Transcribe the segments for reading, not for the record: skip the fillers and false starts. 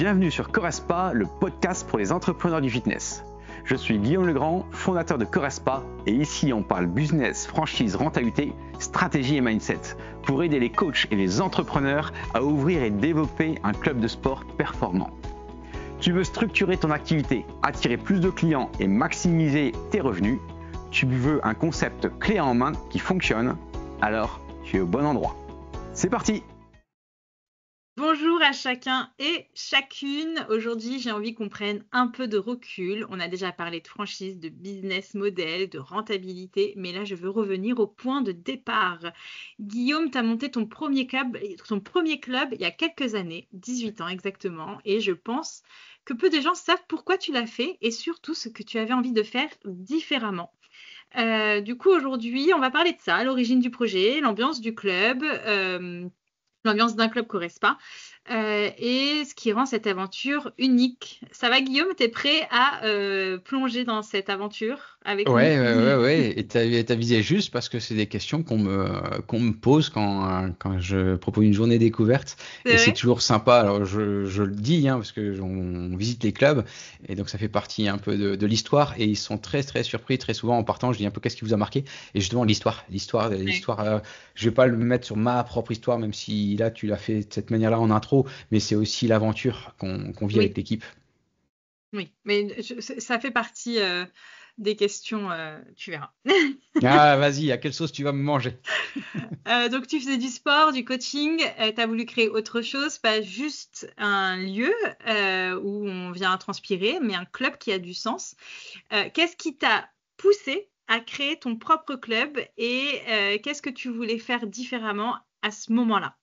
Bienvenue sur Correspa, le podcast pour les entrepreneurs du fitness. Je suis Guillaume Legrand, fondateur de Correspa, et ici on parle business, franchise, rentabilité, stratégie et mindset pour aider les coachs et les entrepreneurs à ouvrir et développer un club de sport performant. Tu veux structurer ton activité, attirer plus de clients et maximiser tes revenus? Tu veux un concept clé en main qui fonctionne? Alors tu es au bon endroit. C'est parti! Bonjour à chacun et chacune. Aujourd'hui, j'ai envie qu'on prenne un peu de recul. On a déjà parlé de franchise, de business model, de rentabilité, mais là, je veux revenir au point de départ. Guillaume, tu as monté ton premier club il y a quelques années, 18 ans exactement, et je pense que peu de gens savent pourquoi tu l'as fait et surtout ce que tu avais envie de faire différemment. Du coup, aujourd'hui, on va parler de ça, l'origine du projet, l'ambiance du club, l'ambiance d'un club Correspa et ce qui rend cette aventure unique. Ça va, Guillaume? T'es prêt à plonger dans cette aventure avec nous? Ouais. Et t'as visé juste parce que c'est des questions qu'on me pose quand je propose une journée découverte. C'est Et c'est vrai? toujours sympa. Alors je le dis parce que on visite les clubs et donc ça fait partie un peu de l'histoire. Et ils sont très très surpris très souvent en partant. Je dis un peu qu'est-ce qui vous a marqué? Et justement l'histoire. Je vais pas le mettre sur ma propre histoire, même si là tu l'as fait de cette manière-là en intro, mais c'est aussi l'aventure qu'on vit avec Oui, l'équipe. oui, mais ça fait partie des questions, tu verras. Ah, vas-y, à quelle sauce tu vas me manger? Donc, tu faisais du sport, du coaching, tu as voulu créer autre chose, pas juste un lieu où on vient transpirer, mais un club qui a du sens. Qu'est-ce qui t'a poussé à créer ton propre club et qu'est-ce que tu voulais faire différemment à ce moment-là?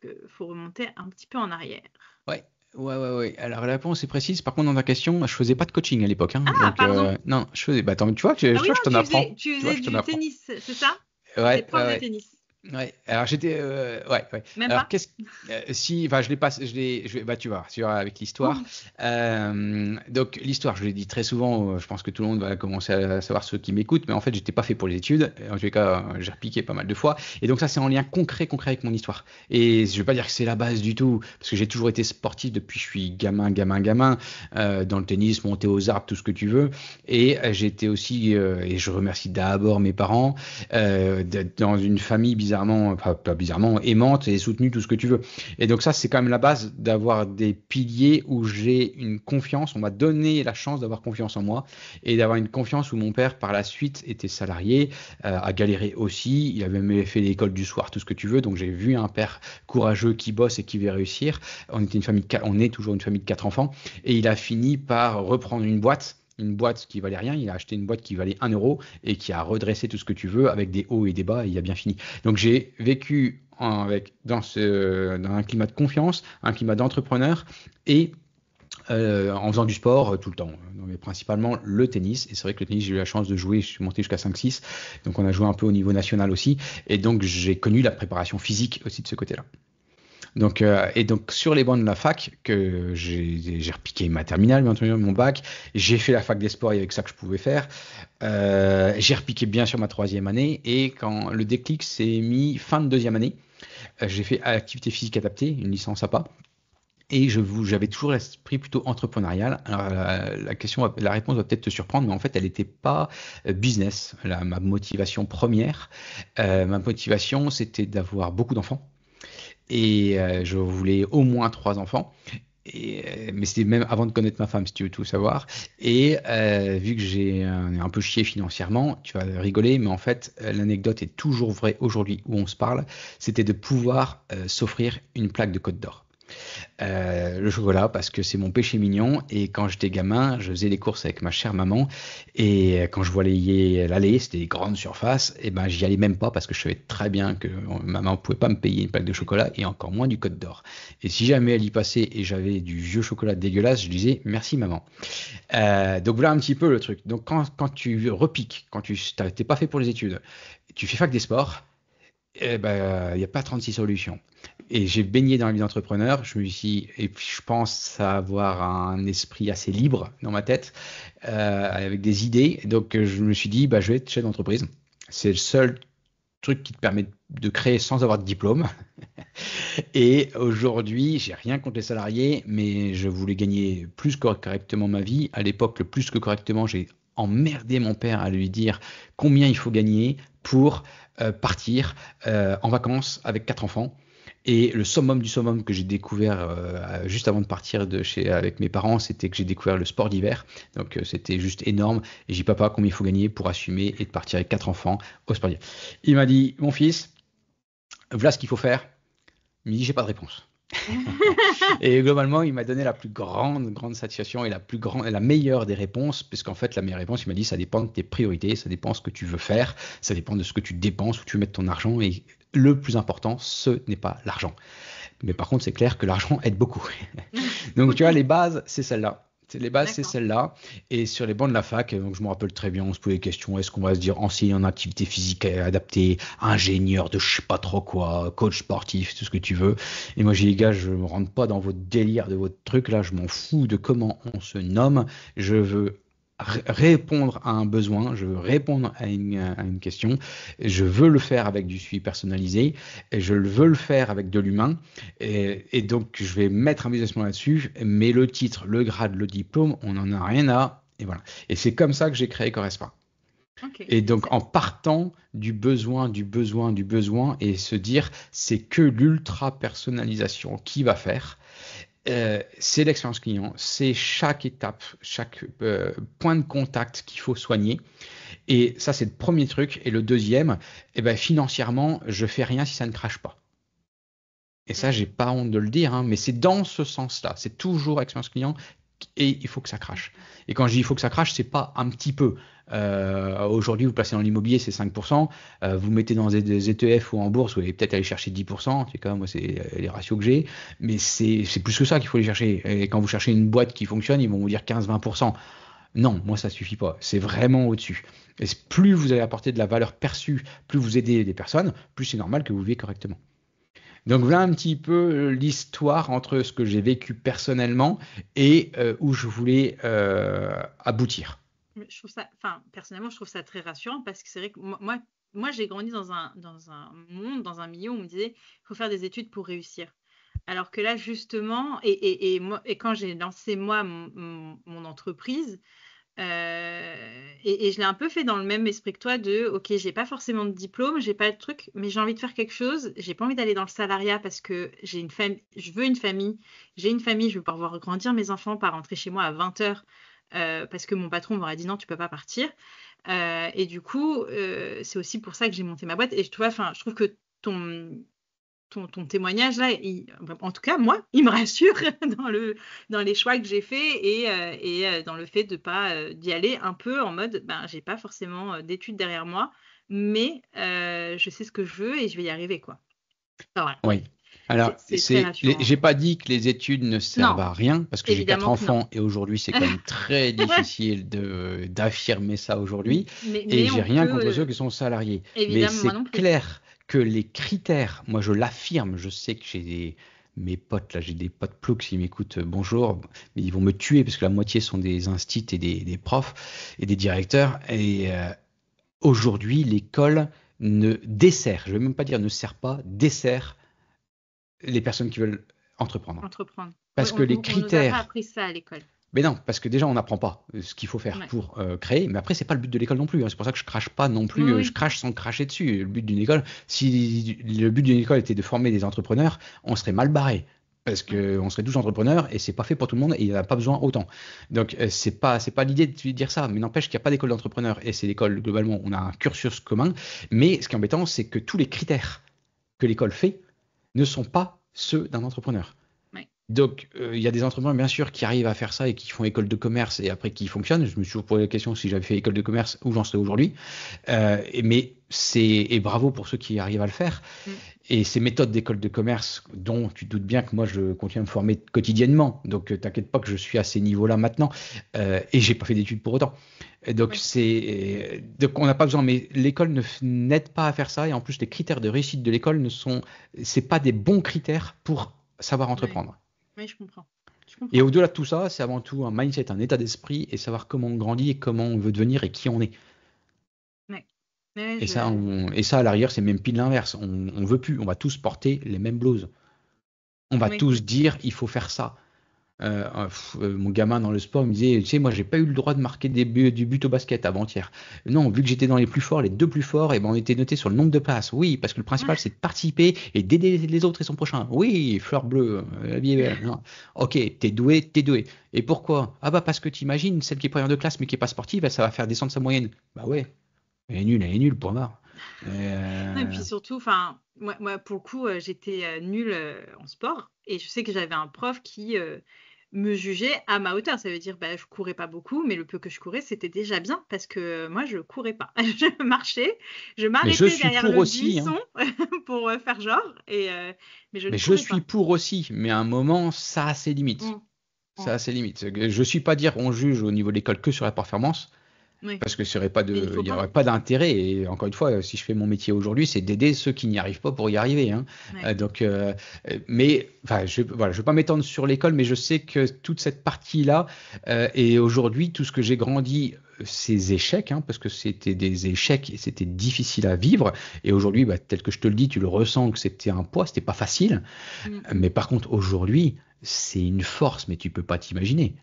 Il faut remonter un petit peu en arrière. Ouais. Alors la réponse est précise. Par contre, dans ta question, je faisais pas de coaching à l'époque, hein. Ah, Donc pardon. non, je faisais. Bah attends, Ah oui, tu vois, je non, t'en apprends. tu Tu vois, faisais je t'en du apprends. tennis, c'est ça? Tu étais Ouais, ouais, prof de ouais. tennis. Ouais, alors j'étais ouais. Même Alors pas? qu'est-ce si enfin je l'ai pas bah tu vois avec l'histoire. Donc l'histoire, je l'ai dit très souvent, je pense que tout le monde va commencer à savoir ceux qui m'écoutent, mais en fait, j'étais pas fait pour les études. En tous les cas, j'ai repiqué pas mal de fois et donc ça c'est en lien concret avec mon histoire. Et je vais pas dire que c'est la base du tout parce que j'ai toujours été sportif depuis que je suis gamin dans le tennis, monter aux arbres, tout ce que tu veux et j'étais aussi et je remercie d'abord mes parents d'être dans une famille bizarrement, pas bizarrement, aimante et soutenue, tout ce que tu veux. Et donc ça, c'est quand même la base d'avoir des piliers où j'ai une confiance. On m'a donné la chance d'avoir confiance en moi et d'avoir une confiance où mon père, par la suite, était salarié, a galéré aussi. Il avait même fait l'école du soir, tout ce que tu veux. Donc j'ai vu un père courageux qui bosse et qui veut réussir. On est toujours une famille de 4 enfants et il a fini par reprendre une boîte qui valait rien, il a acheté une boîte qui valait 1 € et qui a redressé tout ce que tu veux avec des hauts et des bas et il a bien fini. Donc j'ai vécu dans un climat de confiance, un climat d'entrepreneur et en faisant du sport tout le temps, mais principalement le tennis. Et c'est vrai que le tennis, j'ai eu la chance de jouer, je suis monté jusqu'à 5-6, donc on a joué un peu au niveau national aussi. Et donc j'ai connu la préparation physique aussi de ce côté-là. Donc, sur les bancs de la fac, que j'ai repiqué ma terminale, bien entendu, mon bac, j'ai fait la fac des sports, il y avait que ça que je pouvais faire. J'ai repiqué bien sûr ma 3e année et quand le déclic s'est mis fin de 2e année, j'ai fait activité physique adaptée, une licence APA. Et j'avais toujours l'esprit plutôt entrepreneurial. Alors la réponse va peut-être te surprendre, mais en fait, elle n'était pas business. Ma motivation première, ma motivation, c'était d'avoir beaucoup d'enfants. Et je voulais au moins 3 enfants. Mais c'était même avant de connaître ma femme, si tu veux tout savoir. Et vu que j'ai un peu chié financièrement, tu vas rigoler, mais en fait, l'anecdote est toujours vraie aujourd'hui où on se parle. C'était de pouvoir s'offrir une plaque de Côte d'Or. Le chocolat parce que c'est mon péché mignon et quand j'étais gamin je faisais les courses avec ma chère maman et quand je voyais l'aller, c'était des grandes surfaces et ben j'y allais même pas parce que je savais très bien que maman pouvait pas me payer une plaque de chocolat et encore moins du Côte d'Or et si jamais elle y passait et j'avais du vieux chocolat dégueulasse je disais merci maman. Donc voilà un petit peu le truc. Donc quand tu repiques, quand tu t'es pas fait pour les études, tu fais fac des sports, eh ben, il n'y a pas 36 solutions. Et j'ai baigné dans la vie d'entrepreneur. Et puis je pense avoir un esprit assez libre dans ma tête, avec des idées. Donc je me suis dit, bah, je vais être chef d'entreprise. C'est le seul truc qui te permet de créer sans avoir de diplôme. Et aujourd'hui, j'ai rien contre les salariés, mais je voulais gagner plus que correctement ma vie. À l'époque, le plus que correctement, j'ai emmerdé mon père à lui dire combien il faut gagner pour partir en vacances avec 4 enfants. Et le summum du summum que j'ai découvert juste avant de partir avec mes parents, c'était que j'ai découvert le sport d'hiver. Donc c'était juste énorme. Et j'ai dit, papa, combien il faut gagner pour assumer et de partir avec 4 enfants au sport d'hiver. Il m'a dit, mon fils, voilà ce qu'il faut faire. Il me dit, j'ai pas de réponse. Et globalement, il m'a donné la plus grande satisfaction et la meilleure des réponses, puisqu'en fait, la meilleure réponse, il m'a dit, ça dépend de tes priorités, ça dépend de ce que tu veux faire, ça dépend de ce que tu dépenses, où tu veux mettre ton argent, et le plus important, ce n'est pas l'argent. Mais par contre, c'est clair que l'argent aide beaucoup. Donc, tu vois, les bases, c'est celle-là. Les bases, c'est celle-là. Et sur les bancs de la fac, donc je me rappelle très bien, on se posait des questions. Est-ce qu'on va se dire enseignant en activité physique adaptée, ingénieur de je sais pas trop quoi, coach sportif, tout ce que tu veux. Et moi, j'ai dit, les gars, je me rentre pas dans votre délire de votre truc. Là, je m'en fous de comment on se nomme. Je veux répondre à un besoin, je veux répondre à une question, je veux le faire avec du suivi personnalisé, et je veux le faire avec de l'humain, et donc je vais mettre un business plan là-dessus, mais le titre, le grade, le diplôme, on n'en a rien à, et voilà. Et c'est comme ça que j'ai créé Correspa. Okay. Et donc en partant du besoin, et se dire c'est que l'ultra personnalisation qui va faire. C'est l'expérience client, c'est chaque étape, chaque point de contact qu'il faut soigner. Et ça, c'est le premier truc. Et le deuxième, financièrement, je fais rien si ça ne crache pas. Et ça, j'ai pas honte de le dire, hein, mais c'est dans ce sens-là. C'est toujours expérience client et il faut que ça crache. Et quand je dis il faut que ça crache, c'est pas un petit peu. Aujourd'hui, vous placez dans l'immobilier, c'est 5%. Vous mettez dans des ETF ou en bourse, vous allez peut-être aller chercher 10%. C'est quand même, moi, c'est les ratios que j'ai. Mais c'est plus que ça qu'il faut aller chercher. Et quand vous cherchez une boîte qui fonctionne, ils vont vous dire 15-20%. Non, moi, ça suffit pas. C'est vraiment au-dessus. Et plus vous allez apporter de la valeur perçue, plus vous aidez des personnes, plus c'est normal que vous viviez correctement. Donc voilà un petit peu l'histoire entre ce que j'ai vécu personnellement et où je voulais aboutir. Je trouve ça, personnellement, je trouve ça très rassurant parce que c'est vrai que moi j'ai grandi dans un monde, dans un milieu où on me disait il faut faire des études pour réussir. Alors que là, justement, et quand j'ai lancé moi mon entreprise, et je l'ai un peu fait dans le même esprit que toi de ok, j'ai pas forcément de diplôme, j'ai pas de truc, mais j'ai envie de faire quelque chose, j'ai pas envie d'aller dans le salariat parce que j'ai une famille, je veux une famille, je veux pouvoir voir grandir mes enfants, pas rentrer chez moi à 20h parce que mon patron m'aurait dit non, tu peux pas partir. Et du coup, c'est aussi pour ça que j'ai monté ma boîte. Et je trouve que ton témoignage là, en tout cas moi, il me rassure dans les choix que j'ai faits et dans le fait de pas d'y aller un peu en mode j'ai pas forcément d'études derrière moi, mais je sais ce que je veux et je vais y arriver quoi. Voilà. Oui. Alors, j'ai pas dit que les études ne servent à rien parce que j'ai 4 enfants et aujourd'hui c'est quand même très difficile d'affirmer ça aujourd'hui. Et j'ai rien contre ceux qui sont salariés. Mais c'est clair que les critères, moi je l'affirme, je sais que mes potes là, j'ai des potes ploucs qui m'écoutent, bonjour, mais ils vont me tuer parce que la moitié sont des instits et des profs et des directeurs. Et aujourd'hui, l'école ne dessert, je vais même pas dire ne sert pas, dessert les personnes qui veulent entreprendre. Parce que les critères. On nous a pas appris ça à l'école. Mais non, parce que déjà on n'apprend pas ce qu'il faut faire pour créer. Mais après c'est pas le but de l'école non plus. Hein. C'est pour ça que je crache pas non plus. Oui. Je crache sans cracher dessus. Le but d'une école, si le but d'une école était de former des entrepreneurs, on serait mal barré. Parce qu'on serait tous entrepreneurs et c'est pas fait pour tout le monde et il n'y en a pas besoin autant. Donc c'est pas l'idée de dire ça, mais n'empêche qu'il n'y a pas d'école d'entrepreneurs et c'est l'école globalement, on a un cursus commun. Mais ce qui est embêtant, c'est que tous les critères que l'école fait ne sont pas ceux d'un entrepreneur. Donc, il y a des entrepreneurs, bien sûr, qui arrivent à faire ça et qui font école de commerce et après qui fonctionnent. Je me suis toujours posé la question si j'avais fait école de commerce, où j'en serais aujourd'hui. Et bravo pour ceux qui arrivent à le faire. Et ces méthodes d'école de commerce, dont tu te doutes bien que moi, je continue à me former quotidiennement. Donc, t'inquiète pas que je suis à ces niveaux-là maintenant. Et j'ai pas fait d'études pour autant. Donc, donc on n'a pas besoin. Mais l'école n'aide pas à faire ça. Et en plus, les critères de réussite de l'école c'est pas des bons critères pour savoir entreprendre. Oui, je comprends. Et au-delà de tout ça, c'est avant tout un mindset, un état d'esprit et savoir comment on grandit et comment on veut devenir et qui on est. Et ça, à l'arrière, c'est même pile l'inverse. On veut plus, on va tous porter les mêmes blouses. On va Oui. tous dire, il faut faire ça. Mon gamin dans le sport il me disait, tu sais, moi j'ai pas eu le droit de marquer du but au basket avant-hier. Non, vu que j'étais dans les plus forts, les deux plus forts, et ben on était noté sur le nombre de passes. Oui, parce que le principal c'est de participer et d'aider les autres et son prochain. Oui, fleur bleue, la vie est belle. Non. Ok, t'es doué, t'es doué. Et pourquoi? Ah bah parce que t'imagines, celle qui est première de classe mais qui est pas sportive, ça va faire descendre sa moyenne. Bah ouais, elle est nulle, point barre. Non, et puis surtout, enfin, moi, pour le coup, j'étais nulle en sport et je sais que j'avais un prof qui me jugeait à ma hauteur. Ça veut dire, bah, je courais pas beaucoup, mais le peu que je courais, c'était déjà bien parce que moi, je courais pas. Je marchais, je Mais je m'arrêtais suis derrière pour le aussi, hein. buisson pour faire genre, mais je ne Mais je courais suis pas. pour aussi, mais à un moment, ça a ses limites. Mm, Ça mm, a ses limites. Je ne suis pas dire on juge au niveau de l'école que sur la performance, oui, parce que mais il il faut n'y pas. aurait pas d'intérêt. Et encore une fois, si je fais mon métier aujourd'hui, c'est d'aider ceux qui n'y arrivent pas pour y arriver, hein. Ouais. Mais enfin, voilà, je vais pas m'étendre sur l'école, mais je sais que toute cette partie-là, et aujourd'hui, tout ce que j'ai grandi, ces échecs, hein, parce que c'était des échecs et c'était difficile à vivre. Et aujourd'hui, bah, tel que je te le dis, tu le ressens que c'était un poids, c'était pas facile. Mm. Mais par contre, aujourd'hui, c'est une force, mais tu peux pas t'imaginer.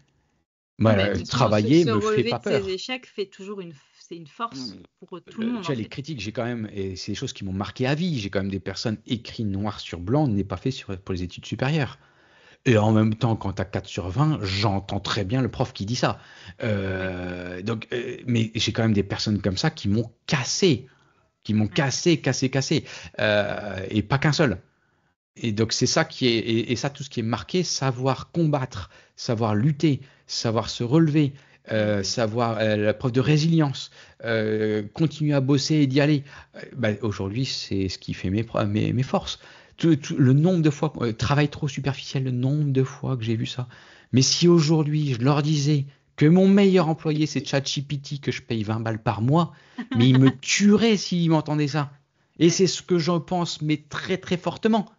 Ah, Moi, mais de toute façon, travailler se me fait relever pas de ses peur. échecs fait toujours c'est une force pour tout le monde Tu en vois, les fait. critiques, j'ai quand même, et c'est des choses qui m'ont marqué à vie. J'ai quand même des personnes écrites noir sur blanc, n'est pas fait pour les études supérieures. Et en même temps, quand tu as 4 sur 20, j'entends très bien le prof qui dit ça. Ouais, Mais j'ai quand même des personnes comme ça qui m'ont ouais. cassé, et pas qu'un seul. Et donc c'est ça qui est, et ça tout ce qui est marqué, savoir combattre, savoir lutter, savoir se relever, Mhm. savoir la preuve de résilience, continuer à bosser et d'y aller. Bah, aujourd'hui, c'est ce qui fait mes forces. Le nombre de fois, travail trop superficiel, le nombre de fois que j'ai vu ça. Mais si aujourd'hui je leur disais que mon meilleur employé c'est ChatGPT, que je paye 20 balles par mois, mais il me tuerait s'il m'entendait ça. Et Ouais, c'est ce que j'en pense, mais très très fortement.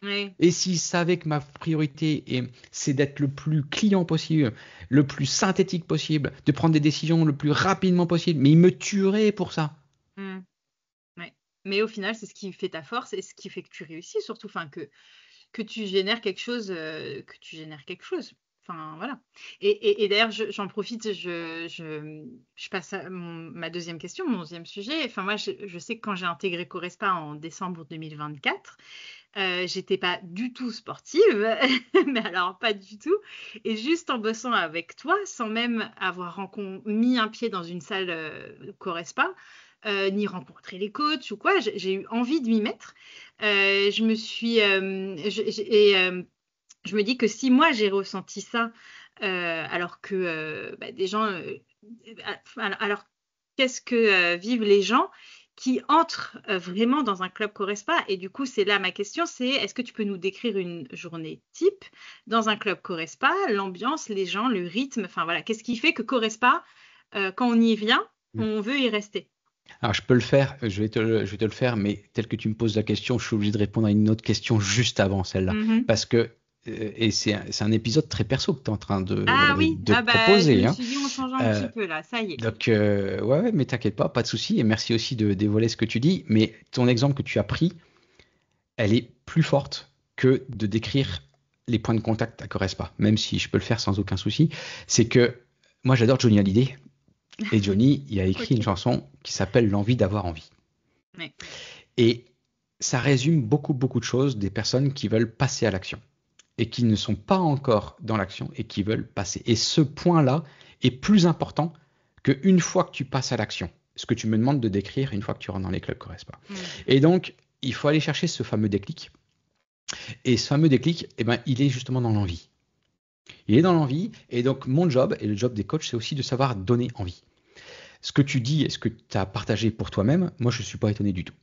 ouais. Et s'il savait que ma priorité c'est d'être le plus client possible, le plus synthétique possible, de prendre des décisions le plus rapidement possible, mais il me tuerait pour ça. Mm. Ouais. Mais au final, c'est ce qui fait ta force et ce qui fait que tu réussis surtout, enfin que tu génères quelque chose, Enfin voilà. Et d'ailleurs, j'en profite, je passe à ma deuxième question, mon deuxième sujet. Enfin moi, je sais que quand j'ai intégré Corespa en décembre 2024, j'étais pas du tout sportive, mais alors pas du tout. Et juste en bossant avec toi, sans même avoir mis un pied dans une salle Corespa, ni rencontrer les coachs ou quoi, j'ai eu envie de m'y mettre. Je me suis, je me dis que si moi j'ai ressenti ça, alors que bah, des gens, alors qu'est-ce que vivent les gens qui entrent vraiment dans un club Corespa? Et du coup, c'est là ma question, c'est est-ce que tu peux nous décrire une journée type dans un club Corespa, l'ambiance, les gens, le rythme, enfin voilà, qu'est-ce qui fait que Corespa, quand on y vient, on veut y rester? Alors je peux le faire, je vais te le faire, mais tel que tu me poses la question, je suis obligé de répondre à une autre question juste avant celle-là. Mhm. Parce que, et c'est un épisode très perso que tu es en train Ah oui, de ah te bah je proposer, me hein. suis dit on change un Euh, petit peu là, ça y est. donc, ouais, mais t'inquiète pas de souci, et merci aussi de dévoiler ce que tu dis. Mais ton exemple que tu as pris, elle est plus forte que de décrire les points de contact à Correspa, même si je peux le faire sans aucun souci. C'est que moi, j'adore Johnny Hallyday, et Johnny, il a écrit une Ok. chanson qui s'appelle L'envie d'avoir envie. Ouais. Et ça résume beaucoup de choses des personnes qui veulent passer à l'action et qui ne sont pas encore dans l'action et qui veulent passer. Et ce point-là est plus important qu'une fois que tu passes à l'action. Ce que tu me demandes de décrire une fois que tu rentres dans les clubs Correspa. Mm. Et donc, il faut aller chercher ce fameux déclic. Et ce fameux déclic, eh ben, il est justement dans l'envie. Il est dans l'envie. Et donc, mon job et le job des coachs, c'est aussi de savoir donner envie. Ce que tu dis et ce que tu as partagé pour toi-même, moi, je ne suis pas étonné du tout.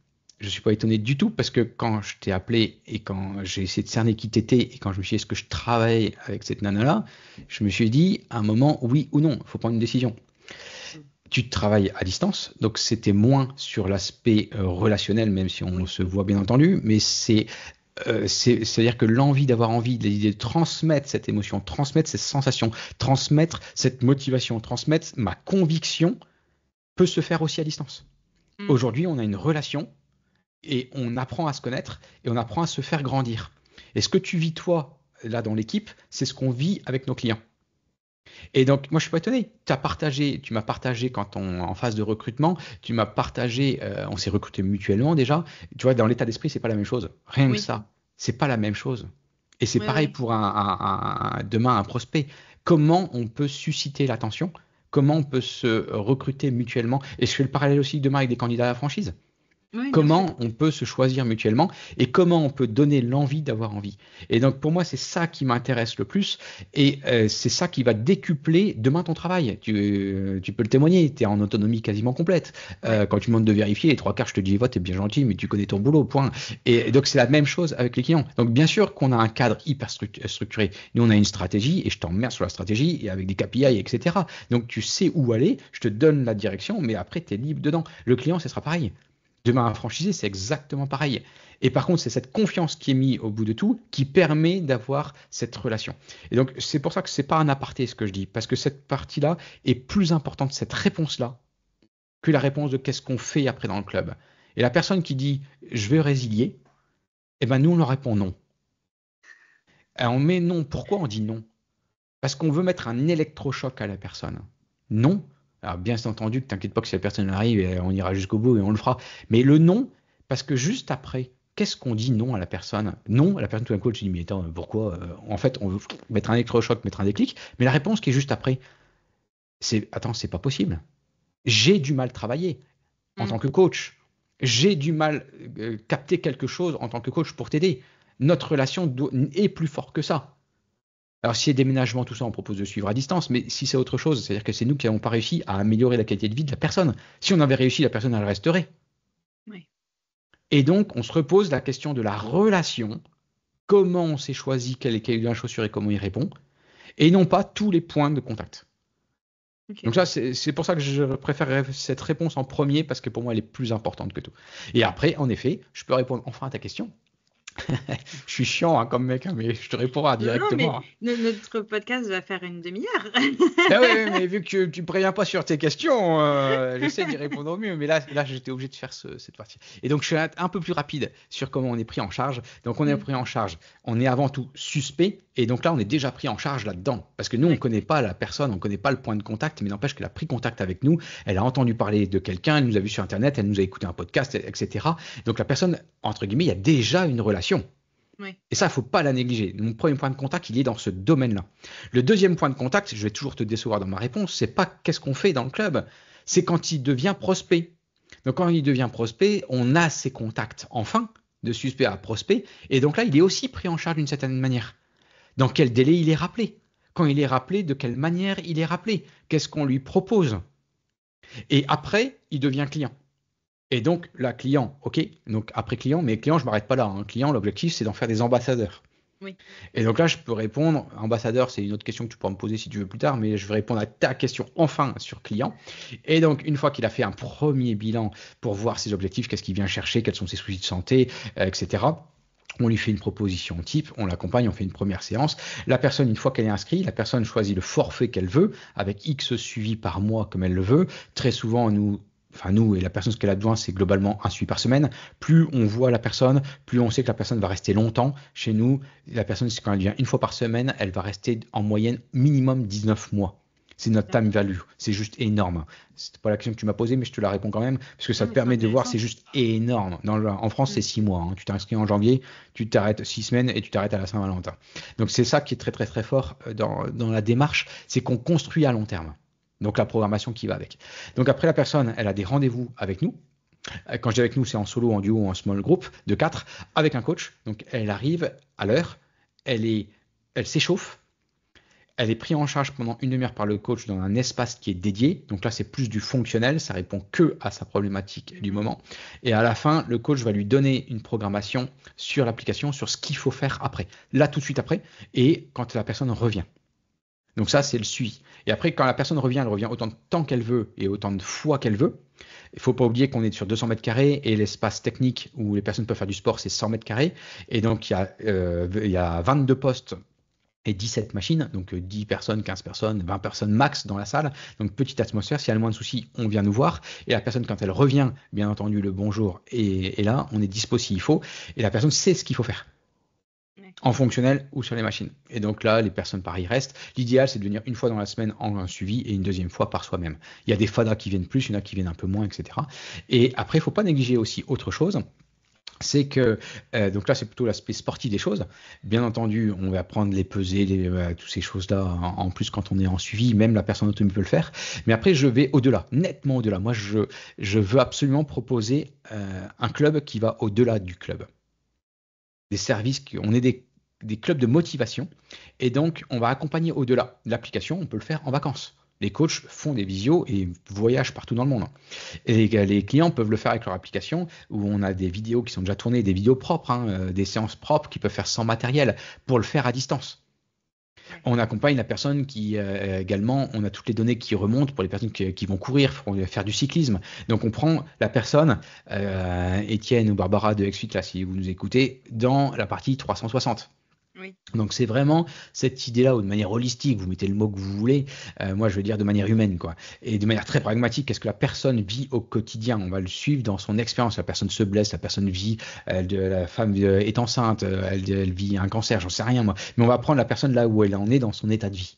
Je ne suis pas étonné du tout parce que quand je t'ai appelé et quand j'ai essayé de cerner qui t'étais et quand je me suis dit est-ce que je travaille avec cette nana-là, je me suis dit à un moment oui ou non, il faut prendre une décision. Tu travailles à distance, donc c'était moins sur l'aspect relationnel, même si on Oui. se voit bien entendu, mais c'est-à-dire que l'envie d'avoir envie, l'idée de transmettre cette émotion, transmettre cette sensation, transmettre cette motivation, transmettre ma conviction peut se faire aussi à distance. Mm. Aujourd'hui, on a une relation et on apprend à se connaître et on apprend à se faire grandir. Et ce que tu vis toi, là dans l'équipe, c'est ce qu'on vit avec nos clients. Et donc, moi, je suis pas étonné. Tu m'as partagé quand en phase de recrutement, tu m'as partagé, on s'est recruté mutuellement déjà. Tu vois, dans l'état d'esprit, c'est pas la même chose. Rien que ça, c'est pas la même chose. Et c'est pareil pour demain un prospect. Comment on peut susciter l'attention? Comment on peut se recruter mutuellement? Et je fais le parallèle aussi demain avec des candidats à la franchise. Oui, Comment on peut se choisir mutuellement et comment on peut donner l'envie d'avoir envie. Et donc pour moi, c'est ça qui m'intéresse le plus et c'est ça qui va décupler demain ton travail. Tu peux le témoigner, tu es en autonomie quasiment complète. Quand tu demandes de vérifier, les trois quarts, je te dis, va, t'es bien gentil, mais tu connais ton boulot, point. Et donc c'est la même chose avec les clients. Donc bien sûr qu'on a un cadre hyper structuré. Nous, on a une stratégie et je t'emmerde sur la stratégie et avec des KPI, etc. Donc tu sais où aller, je te donne la direction, mais après, tu es libre dedans. Le client, ce sera pareil. Demain, un franchisé, c'est exactement pareil. Et par contre, c'est cette confiance qui est mise au bout de tout qui permet d'avoir cette relation. Et donc, c'est pour ça que ce n'est pas un aparté ce que je dis, parce que cette partie-là est plus importante, cette réponse-là, que la réponse de qu'est-ce qu'on fait après dans le club. Et la personne qui dit « je vais résilier », eh ben nous, on leur répond non. Et on met non. Pourquoi on dit non? Parce qu'on veut mettre un électrochoc à la personne. Non. Alors bien entendu, que t'inquiète pas que si la personne arrive, on ira jusqu'au bout et on le fera. Mais le non, parce que juste après, qu'est-ce qu'on dit non à la personne? Non, à la personne tout d'un coup, elle se dit mais attends, pourquoi? En fait, on veut mettre un électrochoc, mettre un déclic. Mais la réponse qui est juste après, c'est attends, c'est pas possible. J'ai du mal travailler en tant que coach. J'ai du mal capter quelque chose en tant que coach pour t'aider. Notre relation est plus forte que ça. Alors, si c'est déménagement, tout ça, on propose de suivre à distance, mais si c'est autre chose, c'est-à-dire que c'est nous qui n'avons pas réussi à améliorer la qualité de vie de la personne. Si on avait réussi, la personne, elle resterait. Oui. Et donc, on se repose la question de la relation, comment on s'est choisi, quelle est la chaussure et comment il répond, et non pas tous les points de contact. Okay. Donc ça, c'est pour ça que je préfère cette réponse en premier, parce que pour moi, elle est plus importante que tout. Et après, en effet, je peux répondre enfin à ta question. Je suis chiant comme mec, mais je te réponds directement. Non, mais notre podcast va faire une demi-heure. Ah ouais, mais vu que tu ne préviens pas sur tes questions, j'essaie d'y répondre au mieux. Mais là j'étais obligé de faire cette partie. Et donc, je suis un peu plus rapide sur comment on est pris en charge. Donc, on est pris en charge. On est avant tout suspect. Et donc là, on est déjà pris en charge là-dedans. Parce que nous, on ne connaît pas la personne, on ne connaît pas le point de contact, mais n'empêche qu'elle a pris contact avec nous. Elle a entendu parler de quelqu'un, elle nous a vu sur Internet, elle nous a écouté un podcast, etc. Donc, la personne, entre guillemets, il y a déjà une relation. Oui. Et ça, il ne faut pas la négliger. Mon premier point de contact, il est dans ce domaine-là. Le deuxième point de contact, je vais toujours te décevoir dans ma réponse, c'est pas qu'est-ce qu'on fait dans le club, c'est quand il devient prospect. Donc quand il devient prospect, on a ses contacts enfin, de suspect à prospect, et donc là, il est aussi pris en charge d'une certaine manière. Dans quel délai il est rappelé? Quand il est rappelé, de quelle manière il est rappelé? Qu'est-ce qu'on lui propose? Et après, il devient client. Et donc, là, client, ok, donc après client, mais client, je ne m'arrête pas là. Hein. Client, l'objectif, c'est d'en faire des ambassadeurs. Oui. Et donc là, je peux répondre, ambassadeur, c'est une autre question que tu pourras me poser si tu veux plus tard, mais je vais répondre à ta question enfin sur client. Et donc, une fois qu'il a fait un premier bilan pour voir ses objectifs, qu'est-ce qu'il vient chercher, quels sont ses soucis de santé, etc., on lui fait une proposition type, on l'accompagne, on fait une première séance. La personne, une fois qu'elle est inscrite, la personne choisit le forfait qu'elle veut, avec X suivis par mois comme elle le veut. Très souvent, nous et la personne, ce qu'elle a besoin, c'est globalement un suivi par semaine. Plus on voit la personne, plus on sait que la personne va rester longtemps chez nous. La personne, quand elle vient une fois par semaine, elle va rester en moyenne minimum 19 mois. C'est notre time value. C'est juste énorme. C'est pas la question que tu m'as posée, mais je te la réponds quand même, parce que ça te permet de voir, c'est juste énorme. En France, c'est 6 mois. Hein. Tu t'es inscrit en janvier, tu t'arrêtes 6 semaines et tu t'arrêtes à la Saint-Valentin. Donc c'est ça qui est très très très fort dans la démarche, c'est qu'on construit à long terme. Donc la programmation qui va avec. Donc après, la personne, elle a des rendez-vous avec nous. Quand je dis avec nous, c'est en solo, en duo ou en small group de 4 avec un coach. Donc elle arrive à l'heure, elle s'échauffe, elle est prise en charge pendant une demi-heure par le coach dans un espace qui est dédié. Donc là, c'est plus du fonctionnel, ça répond que à sa problématique du moment. Et à la fin, le coach va lui donner une programmation sur l'application, sur ce qu'il faut faire après. Là, tout de suite après, et quand la personne revient. Donc ça, c'est le suivi. Et après, quand la personne revient, elle revient autant de temps qu'elle veut et autant de fois qu'elle veut. Il ne faut pas oublier qu'on est sur 200 mètres carrés et l'espace technique où les personnes peuvent faire du sport, c'est 100 mètres carrés. Et donc, il y a 22 postes et 17 machines, donc 10 personnes, 15 personnes, 20 personnes max dans la salle. Donc, petite atmosphère. Si elle a le moins de soucis, on vient nous voir. Et la personne, quand elle revient, bien entendu, le bonjour est là. On est dispo s'il faut. Et la personne sait ce qu'il faut faire. en fonctionnel ou sur les machines. Et donc là, les personnes pareil restent. L'idéal, c'est de venir une fois dans la semaine en suivi et une deuxième fois par soi-même. Il y a des FADA qui viennent plus, il y en a qui viennent un peu moins, etc. Et après, il ne faut pas négliger aussi autre chose. C'est que, donc là, c'est plutôt l'aspect sportif des choses. Bien entendu, on va prendre les pesées, toutes ces choses-là, en plus quand on est en suivi, même la personne autonome peut le faire. Mais après, je vais au-delà, nettement au-delà. Moi, je veux absolument proposer un club qui va au-delà du club. Des services, on est des clubs de motivation. Et donc, on va accompagner au-delà. L'application, on peut le faire en vacances. Les coachs font des visios et voyagent partout dans le monde. Et les clients peuvent le faire avec leur application où on a des vidéos qui sont déjà tournées, des vidéos propres, des séances propres qu'ils peuvent faire sans matériel pour le faire à distance. On accompagne la personne qui également, on a toutes les données qui remontent pour les personnes qui vont courir, faire du cyclisme. Donc on prend la personne, Étienne ou Barbara de XFIT, là si vous nous écoutez, dans la partie 360. Oui. Donc c'est vraiment cette idée-là où de manière holistique, vous mettez le mot que vous voulez, moi je veux dire de manière humaine quoi, et de manière très pragmatique, qu'est-ce que la personne vit au quotidien, on va le suivre dans son expérience, la personne se blesse, la personne vit, la femme est enceinte, elle vit un cancer, j'en sais rien moi, mais on va prendre la personne là où elle en est dans son état de vie.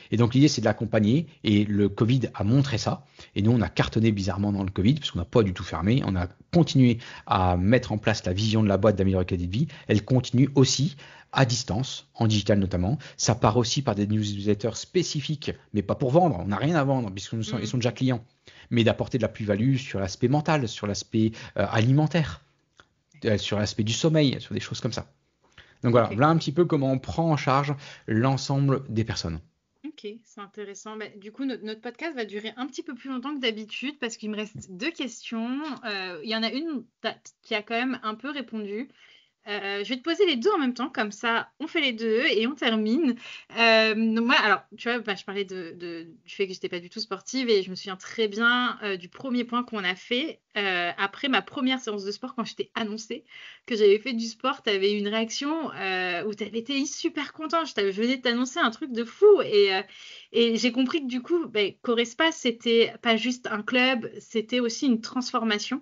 Et donc l'idée c'est de l'accompagner et le Covid a montré ça et nous on a cartonné bizarrement dans le Covid parce qu'on n'a pas du tout fermé, on a continué à mettre en place la vision de la boîte d'améliorer la qualité de vie, elle continue aussi à distance, en digital notamment. Ça part aussi par des newsletters spécifiques, mais pas pour vendre, on n'a rien à vendre puisqu'ils sont déjà clients, mais d'apporter de la plus-value sur l'aspect mental, sur l'aspect alimentaire, sur l'aspect du sommeil, sur des choses comme ça. Donc voilà, voilà un petit peu comment on prend en charge l'ensemble des personnes. Ok, c'est intéressant. Bah, du coup, notre podcast va durer un petit peu plus longtemps que d'habitude parce qu'il me reste 2 questions. Il y en a une qui a quand même un peu répondu. Je vais te poser les 2 en même temps, comme ça on fait les 2 et on termine. Donc moi, alors tu vois, je parlais du fait que j'étais pas du tout sportive et je me souviens très bien du premier point qu'on a fait après ma première séance de sport quand je t'ai annoncé que j'avais fait du sport. Tu avais eu une réaction où tu avais été super content. Je venais de t'annoncer un truc de fou et j'ai compris que du coup, Corespa, c'était pas juste un club, c'était aussi une transformation.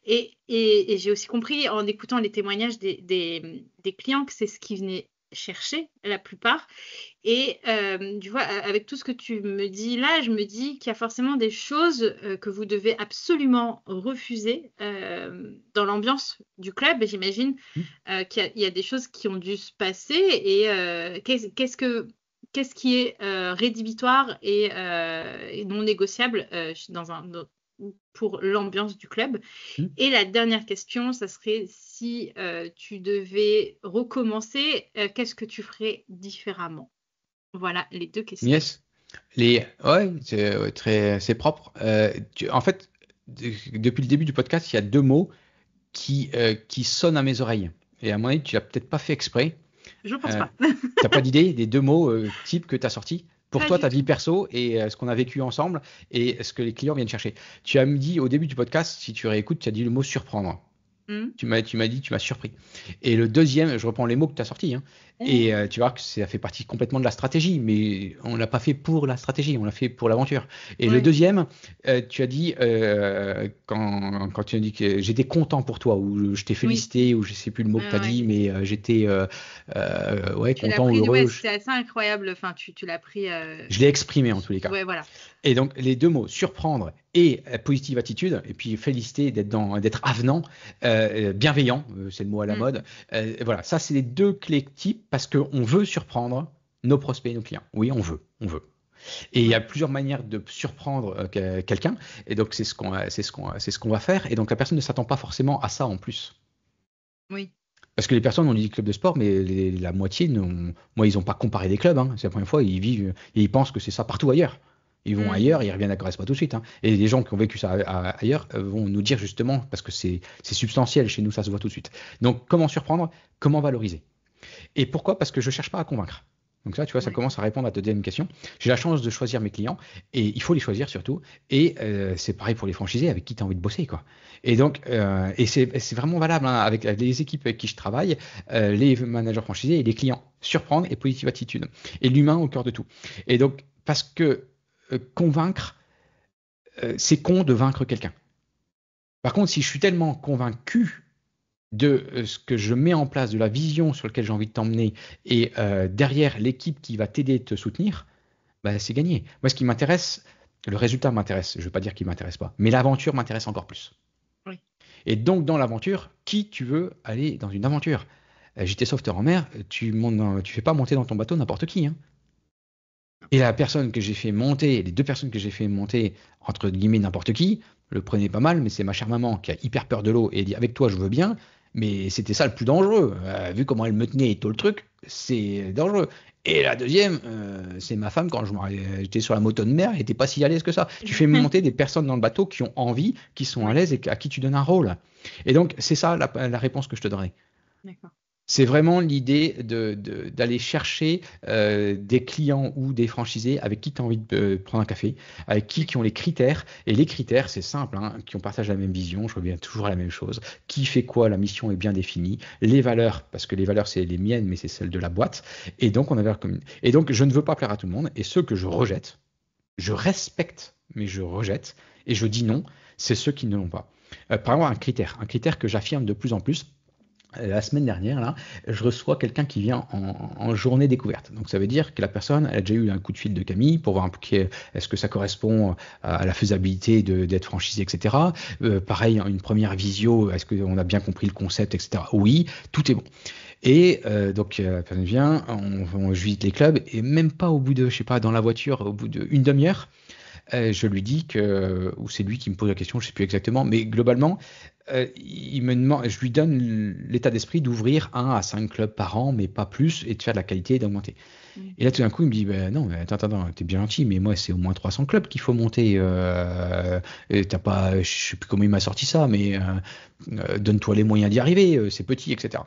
Et j'ai aussi compris en écoutant les témoignages des clients que c'est ce qu'ils venaient chercher la plupart. Et tu vois, avec tout ce que tu me dis là, je me dis qu'il y a forcément des choses que vous devez absolument refuser dans l'ambiance du club. Et j'imagine qu'il y a des choses qui ont dû se passer. Et qu'est-ce qui est rédhibitoire et non négociable pour l'ambiance du club. Et la dernière question, ça serait si tu devais recommencer, qu'est-ce que tu ferais différemment? Voilà les 2 questions. Yes. Ouais, c'est propre. En fait, depuis le début du podcast, il y a 2 mots qui sonnent à mes oreilles. Et à mon avis, tu l'as peut-être pas fait exprès. Je pense pas. T'as pas d'idée des 2 mots types que tu as sortis pour Pas toi, du ta vie tout. perso et ce qu'on a vécu ensemble et ce que les clients viennent chercher. Tu as me dit au début du podcast, si tu réécoutes, tu as dit le mot surprendre. Tu m'as dit, tu m'as surpris. Et le deuxième, je reprends les mots que tu as sortis, hein, et tu vois que ça fait partie complètement de la stratégie, mais on l'a pas fait pour la stratégie, on l'a fait pour l'aventure. Et le deuxième, tu as dit, quand tu as dit que j'étais content pour toi, ou je t'ai félicité, ou je sais plus le mot que tu as dit, mais j'étais Tu l'as content ou pris, heureux. c'était assez incroyable. Enfin, tu l'as pris. Je l'ai exprimé en tous les cas. Ouais, voilà. Et donc les 2 mots, surprendre et positive attitude, et puis féliciter d'être avenant, bienveillant, c'est le mot à la mode. Voilà, ça c'est les 2 clés types parce qu'on veut surprendre nos prospects et nos clients. Oui, on veut. Et il y a plusieurs manières de surprendre quelqu'un, et donc c'est ce qu'on va faire. Et donc la personne ne s'attend pas forcément à ça en plus. Oui. Parce que les personnes ont dit club de sport, mais la moitié, ils n'ont pas comparé des clubs. Hein. C'est la première fois, ils vivent et ils pensent que c'est ça partout ailleurs. Ils vont ailleurs, ils reviennent à Corrèze pas tout de suite. Hein. Et les gens qui ont vécu ça ailleurs vont nous dire justement, parce que c'est substantiel chez nous, ça se voit tout de suite. Donc comment surprendre, comment valoriser. Et pourquoi? Parce que je ne cherche pas à convaincre. Donc là, tu vois, ça commence à répondre à ta deuxième question. J'ai la chance de choisir mes clients et il faut les choisir surtout. Et c'est pareil pour les franchisés avec qui tu as envie de bosser, quoi. Et donc, et c'est vraiment valable hein, avec les équipes avec qui je travaille, les managers franchisés et les clients. Surprendre et positive attitude. Et l'humain au cœur de tout. Et donc, parce que convaincre, c'est con de vaincre quelqu'un. Par contre, si je suis tellement convaincu de ce que je mets en place, de la vision sur laquelle j'ai envie de t'emmener, et derrière l'équipe qui va t'aider et te soutenir, bah, c'est gagné. Moi, ce qui m'intéresse, le résultat m'intéresse. Je ne veux pas dire qu'il ne m'intéresse pas, mais l'aventure m'intéresse encore plus. Oui. Et donc, dans l'aventure, qui tu veux aller dans une aventure? JT Sauveteur en mer, tu fais pas monter dans ton bateau n'importe qui, hein. Et la personne que j'ai fait monter, les deux personnes que j'ai fait monter, entre guillemets, n'importe qui, le prenait pas mal, mais c'est ma chère maman qui a hyper peur de l'eau et dit avec toi je veux bien, mais c'était ça le plus dangereux. Vu comment elle me tenait et tout le truc, c'est dangereux. Et la deuxième, c'est ma femme quand j'étais sur la moto de mer, elle n'était pas si à l'aise que ça. Tu fais monter des personnes dans le bateau qui ont envie, qui sont à l'aise et à qui tu donnes un rôle. Et donc c'est ça la réponse que je te donnerai. D'accord. C'est vraiment l'idée d'aller chercher des clients ou des franchisés avec qui tu as envie de prendre un café, avec qui ont les critères. Et les critères, c'est simple, hein, qui ont partagé la même vision, je reviens toujours à la même chose. Qui fait quoi, la mission est bien définie. Les valeurs, parce que les valeurs, c'est les miennes, mais c'est celles de la boîte. Et donc, on a valeurs communes. Et donc, je ne veux pas plaire à tout le monde. Et ceux que je rejette, je respecte, mais je rejette. Et je dis non, c'est ceux qui ne l'ont pas. Par exemple, un critère que j'affirme de plus en plus. La semaine dernière, là, je reçois quelqu'un qui vient en journée découverte. Donc, ça veut dire que la personne elle a déjà eu un coup de fil de Camille pour voir un peu est-ce que ça correspond à la faisabilité d'être franchisé, etc. Pareil, une première visio, est-ce qu'on a bien compris le concept, etc. Oui, tout est bon. Et donc, la personne vient, on visite les clubs, et même pas au bout de, je sais pas, dans la voiture, au bout d'une demi-heure, je lui dis que, ou c'est lui qui me pose la question, je sais plus exactement, mais globalement, il me demande, je lui donne l'état d'esprit d'ouvrir 1 à 5 clubs par an, mais pas plus, et de faire de la qualité et d'augmenter. Et là, tout d'un coup, il me dit, ben non, mais attends, t'es bien gentil, mais moi, c'est au moins 300 clubs qu'il faut monter. Et t'as pas, je sais plus comment il m'a sorti ça, mais donne-toi les moyens d'y arriver, c'est petit, etc.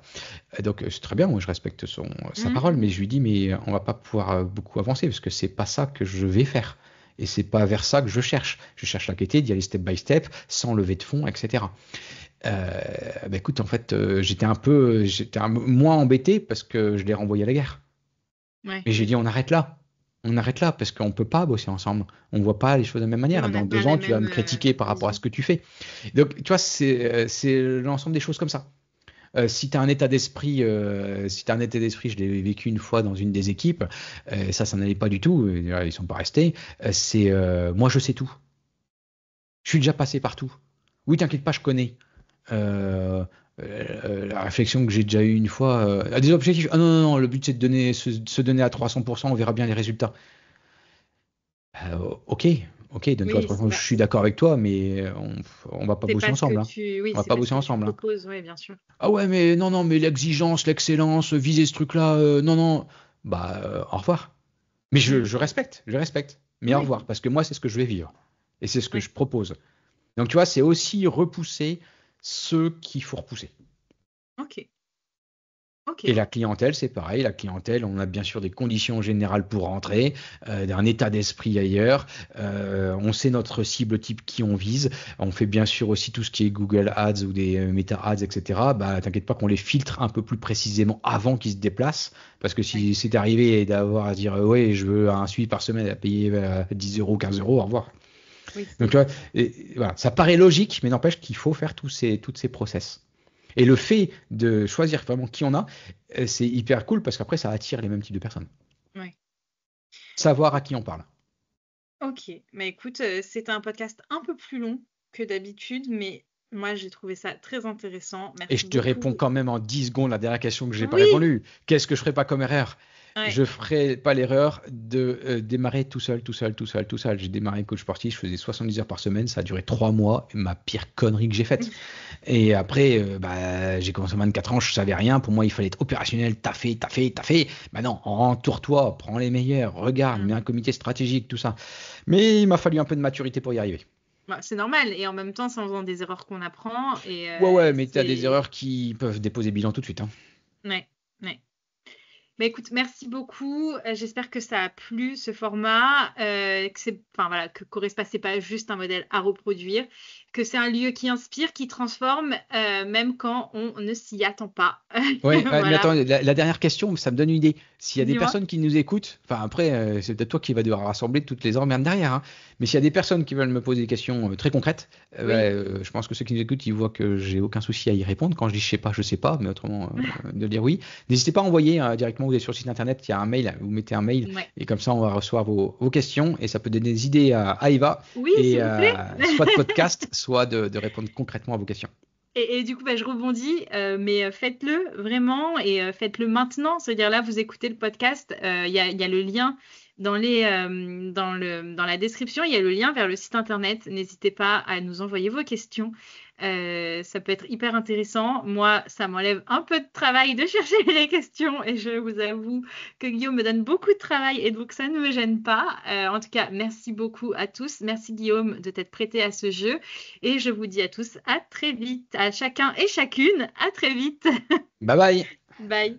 Donc, c'est très bien, moi, je respecte sa parole, mais je lui dis, mais on va pas pouvoir beaucoup avancer, parce que c'est pas ça que je vais faire. Et c'est pas vers ça que je cherche. Je cherche la qualité, d'y aller step by step, sans lever de fonds, etc. Bah écoute, en fait, j'étais moins embêté parce que je l'ai renvoyé à la guerre. Ouais. Mais j'ai dit, on arrête là. On arrête là parce qu'on peut pas bosser ensemble. On voit pas les choses de la même manière. Oui, on Dans n'a pas 2 la ans, tu vas même me critiquer par rapport à vision. ce que tu fais. Donc, tu vois, c'est l'ensemble des choses comme ça. Si tu as un état d'esprit, je l'ai vécu une fois dans une des équipes, ça n'allait pas du tout, ils sont pas restés, c'est moi je sais tout. Je suis déjà passé partout. Oui, t'inquiète pas, je connais. La réflexion que j'ai déjà eue une fois, des objectifs, ah non, non, non, le but c'est de se donner à 300%, on verra bien les résultats. Ok, donne-toi à Oui, 300%, je suis d'accord avec toi, mais on va pas c'est bosser pas ce que ensemble, hein. oui, On va c'est pas pas ce bosser que tu ensemble, hein. proposes, oui, bien sûr. Ah ouais, mais non, non, mais l'exigence, l'excellence, viser ce truc-là, non, non. Bah, au revoir. Mais je respecte. Mais au Oui, revoir, parce que moi, c'est ce que je vais vivre. Et c'est ce que oui. je propose. Donc, tu vois, c'est aussi repousser ceux qu'il faut repousser. Ok, Et ok. la clientèle, c'est pareil. La clientèle, on a bien sûr des conditions générales pour rentrer, d'un état d'esprit ailleurs. On sait notre cible type qui on vise. On fait bien sûr aussi tout ce qui est Google Ads ou des Meta Ads, etc. Bah, t'inquiète pas qu'on les filtre un peu plus précisément avant qu'ils se déplacent. Parce que Oui, si c'est arrivé d'avoir à dire, ouais, je veux un suivi par semaine à payer 10 euros, 15 euros, au revoir. oui, Donc, c'est tu vois, voilà, ça paraît logique, mais n'empêche qu'il faut faire toutes ces process. Et le fait de choisir vraiment qui on a, c'est hyper cool parce qu'après, ça attire les mêmes types de personnes. ouais. Savoir à qui on parle. Ok, mais écoute, c'était un podcast un peu plus long que d'habitude, mais moi j'ai trouvé ça très intéressant. Et Merci je te réponds beaucoup. quand même en 10 secondes la dernière question que je n'ai pas Oui, répondu. Qu'est-ce que je ferais pas comme erreur? Je ouais. ferais pas l'erreur de démarrer tout seul. J'ai démarré coach sportif, je faisais 70 heures par semaine, ça a duré 3 mois, ma pire connerie que j'ai faite. Et après, bah, j'ai commencé à 24 ans, je savais rien. Pour moi, il fallait être opérationnel, taffer. Bah non, entoure-toi, prends les meilleurs, regarde, mets un comité stratégique, tout ça. Mais il m'a fallu un peu de maturité pour y arriver. Bah, c'est normal, et en même temps, c'est en faisant des erreurs qu'on apprend, et Ouais, mais t'as des c'est... erreurs qui peuvent déposer bilan tout de suite, hein. Ouais, ouais. Bah écoute, merci beaucoup. J'espère que ça a plu ce format, que Corespa c'est pas juste un modèle à reproduire, que c'est un lieu qui inspire, qui transforme, même quand on ne s'y attend pas. Ouais, mais Voilà, attends, la dernière question, ça me donne une idée. S'il y a des dis-moi. personnes qui nous écoutent, enfin après, c'est peut-être toi qui vas devoir rassembler toutes les emmerdes derrière, hein, mais s'il y a des personnes qui veulent me poser des questions très concrètes, Oui. je pense que ceux qui nous écoutent, ils voient que j'ai aucun souci à y répondre. Quand je dis je sais pas, mais autrement de dire oui. N'hésitez pas à envoyer directement, vous êtes sur le site internet, il y a un mail, vous mettez un mail, Ouais. et comme ça on va recevoir vos questions, et ça peut donner des idées à Eva, Oui, et s'il vous plaît. soit de podcast, soit de répondre concrètement à vos questions. Et du coup, bah, je rebondis, mais faites-le vraiment et faites-le maintenant. C'est-à-dire là, vous écoutez le podcast, il y a le lien dans la description, il y a le lien vers le site internet. N'hésitez pas à nous envoyer vos questions. Ça peut être hyper intéressant. Moi, ça m'enlève un peu de travail de chercher les questions et je vous avoue que Guillaume me donne beaucoup de travail et donc ça ne me gêne pas. En tout cas, merci beaucoup à tous. Merci Guillaume de t'être prêté à ce jeu et je vous dis à tous à très vite, à chacun et chacune, à très vite. Bye bye! Bye.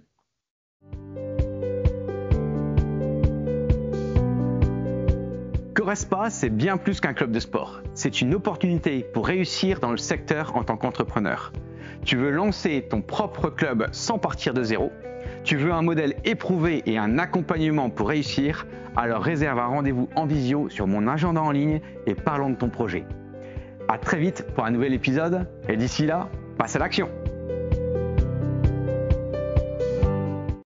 Corespa, c'est bien plus qu'un club de sport. C'est une opportunité pour réussir dans le secteur en tant qu'entrepreneur. Tu veux lancer ton propre club sans partir de zéro? Tu veux un modèle éprouvé et un accompagnement pour réussir? Alors réserve un rendez-vous en visio sur mon agenda en ligne et parlons de ton projet. À très vite pour un nouvel épisode et d'ici là, passe à l'action!